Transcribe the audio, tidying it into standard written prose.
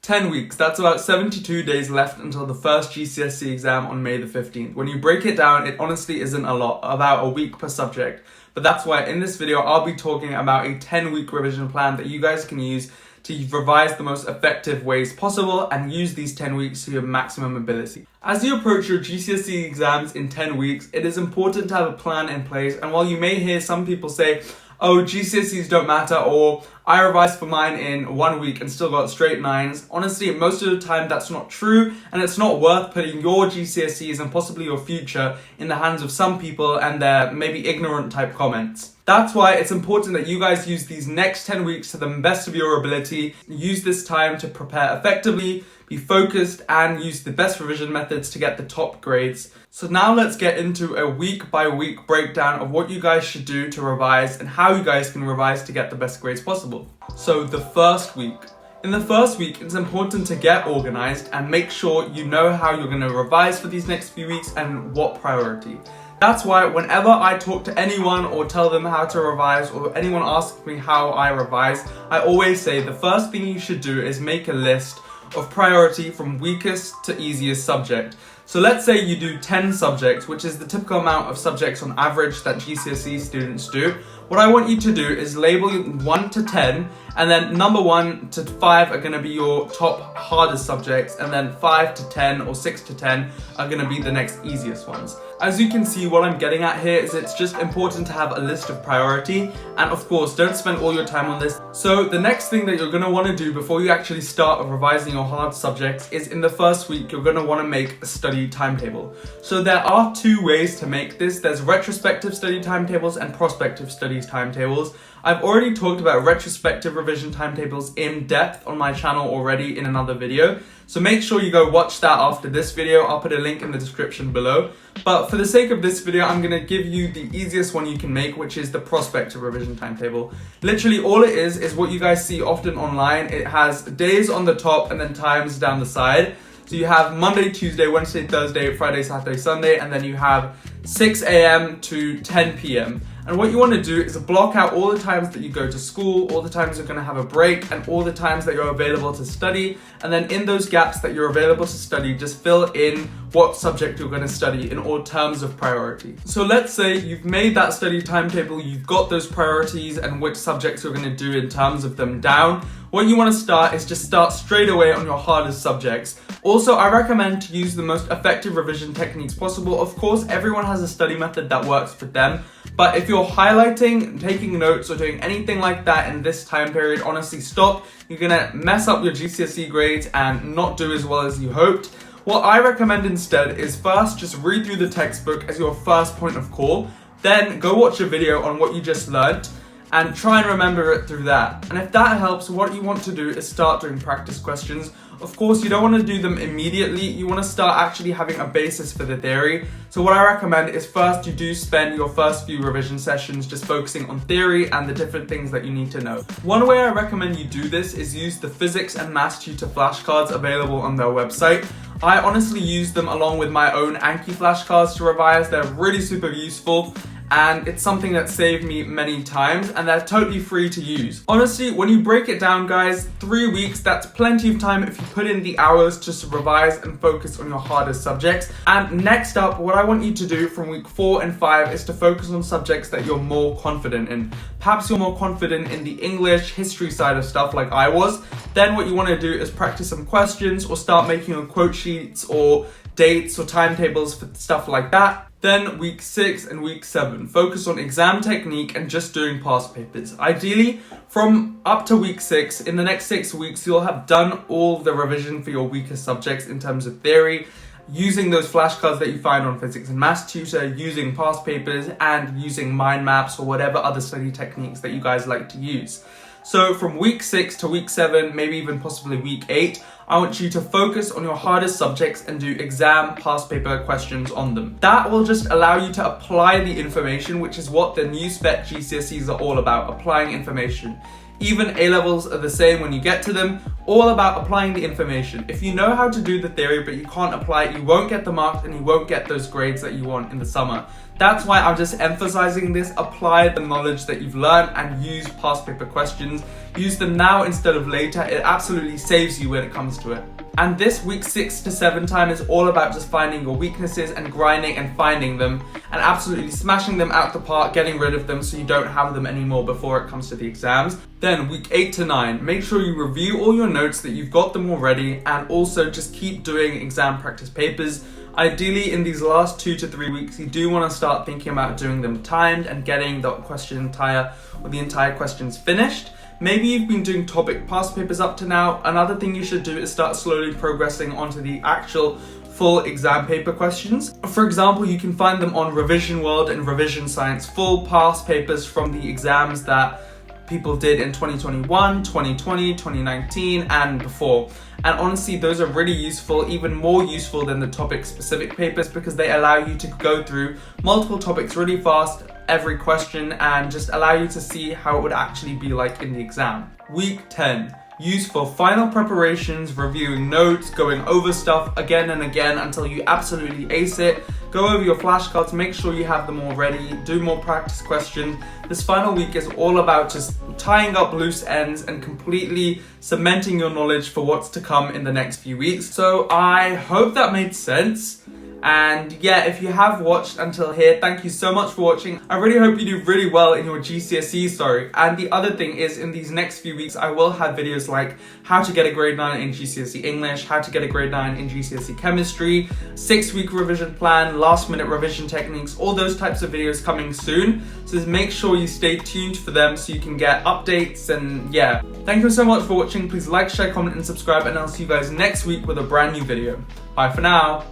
10 weeks, that's about 72 days left until the first GCSE exam on May the 15th. When you break it down, it honestly isn't a lot, about a week per subject. But that's why in this video, I'll be talking about a 10-week revision plan that you guys can use to revise the most effective ways possible and use these 10 weeks to your maximum ability. As you approach your GCSE exams in 10 weeks, it is important to have a plan in place. And while you may hear some people say, oh, GCSEs don't matter, or I revised for mine in 1 week and still got straight 9s. Honestly, most of the time that's not true, and it's not worth putting your GCSEs and possibly your future in the hands of some people and their maybe ignorant type comments. That's why it's important that you guys use these next 10 weeks to the best of your ability. Use this time to prepare effectively, be focused, and use the best revision methods to get the top grades. So now let's get into a week by week breakdown of what you guys should do to revise and how you guys can revise to get the best grades possible. So the first week. In the first week, it's important to get organized and make sure you know how you're going to revise for these next few weeks and what priority. That's why whenever I talk to anyone or tell them how to revise, or anyone asks me how I revise, I always say the first thing you should do is make a list of priority from weakest to easiest subject. So let's say you do 10 subjects, which is the typical amount of subjects on average that GCSE students do. What I want you to do is label 1 to 10, and then number 1 to 5 are going to be your top hardest subjects, and then 5 to 10 or 6 to 10 are going to be the next easiest ones. As you can see, what I'm getting at here is it's just important to have a list of priority, and of course, don't spend all your time on this. So the next thing that you're going to want to do before you actually start revising your hard subjects is in the first week, you're going to want to make a study timetable. So there are two ways to make this. There's retrospective study timetables and prospective study timetables. I've already talked about retrospective revision timetables in depth on my channel already in another video. So make sure you go watch that after this video. I'll put a link in the description below. But for the sake of this video, I'm going to give you the easiest one you can make, which is the prospective revision timetable. Literally all it is what you guys see often online. It has days on the top and then times down the side. So you have Monday, Tuesday, Wednesday, Thursday, Friday, Saturday, Sunday, and then you have 6 a.m. to 10 p.m. And what you want to do is block out all the times that you go to school, all the times you're going to have a break, and all the times that you're available to study. And then in those gaps that you're available to study, just fill in what subject you're going to study in all terms of priority. So let's say you've made that study timetable, you've got those priorities and which subjects you're going to do in terms of them down. What you want to start is just start straight away on your hardest subjects. Also, I recommend to use the most effective revision techniques possible. Of course, everyone has a study method that works for them. But if you're highlighting, taking notes, or doing anything like that in this time period, honestly stop. You're gonna mess up your GCSE grades and not do as well as you hoped. What I recommend instead is first just read through the textbook as your first point of call. Then go watch a video on what you just learned and try and remember it through that. And if that helps, what you want to do is start doing practice questions. Of course, you don't want to do them immediately. You want to start actually having a basis for the theory. So what I recommend is first you do spend your first few revision sessions just focusing on theory and the different things that you need to know. One way I recommend you do this is use the physics and maths tutor flashcards available on their website. I honestly use them along with my own Anki flashcards to revise. They're really super useful, and it's something that saved me many times, and they're totally free to use. Honestly, when you break it down, guys, 3 weeks, that's plenty of time if you put in the hours just to revise and focus on your hardest subjects. And next up, what I want you to do from week 4 and 5 is to focus on subjects that you're more confident in. Perhaps you're more confident in the English, history side of stuff like I was. Then what you want to do is practice some questions or start making your quote sheets or dates or timetables for stuff like that. Then week 6 and week 7, focus on exam technique and just doing past papers. Ideally, from up to week 6, in the next 6 weeks, you'll have done all the revision for your weaker subjects in terms of theory, using those flashcards that you find on physics and maths tutor, using past papers, and using mind maps or whatever other study techniques that you guys like to use. So from week 6 to week 7, maybe even possibly week 8, I want you to focus on your hardest subjects and do exam past paper questions on them. That will just allow you to apply the information, which is what the new spec GCSEs are all about, applying information. Even A-levels are the same when you get to them, all about applying the information. If you know how to do the theory but you can't apply it, you won't get the marks and you won't get those grades that you want in the summer. That's why I'm just emphasizing this. Apply the knowledge that you've learned and use past paper questions. Use them now instead of later. It absolutely saves you when it comes to it. And this week 6 to 7 time is all about just finding your weaknesses and grinding and finding them and absolutely smashing them out the park, getting rid of them so you don't have them anymore before it comes to the exams. Then week 8 to 9, make sure you review all your notes, that you've got them already, and also just keep doing exam practice papers. Ideally, in these last 2 to 3 weeks, you do want to start thinking about doing them timed and getting the entire questions finished. Maybe you've been doing topic past papers up to now. Another thing you should do is start slowly progressing onto the actual full exam paper questions. For example, you can find them on Revision World and Revision Science, full past papers from the exams that people did in 2021, 2020, 2019, and before. And honestly, those are really useful, even more useful than the topic specific papers, because they allow you to go through multiple topics really fast, every question, and just allow you to see how it would actually be like in the exam. Week 10. Use for final preparations, reviewing notes, going over stuff again and again until you absolutely ace it. Go over your flashcards, make sure you have them all ready, do more practice questions. This final week is all about just tying up loose ends and completely cementing your knowledge for what's to come in the next few weeks. So I hope that made sense. And yeah, if you have watched until here, thank you so much for watching. I really hope you do really well in your GCSEs, And the other thing is, in these next few weeks, I will have videos like how to get a grade 9 in GCSE English, how to get a grade 9 in GCSE Chemistry, 6-week revision plan, last minute revision techniques, all those types of videos coming soon. So just make sure you stay tuned for them so you can get updates. And yeah, thank you so much for watching. Please like, share, comment, and subscribe, and I'll see you guys next week with a brand new video. Bye for now.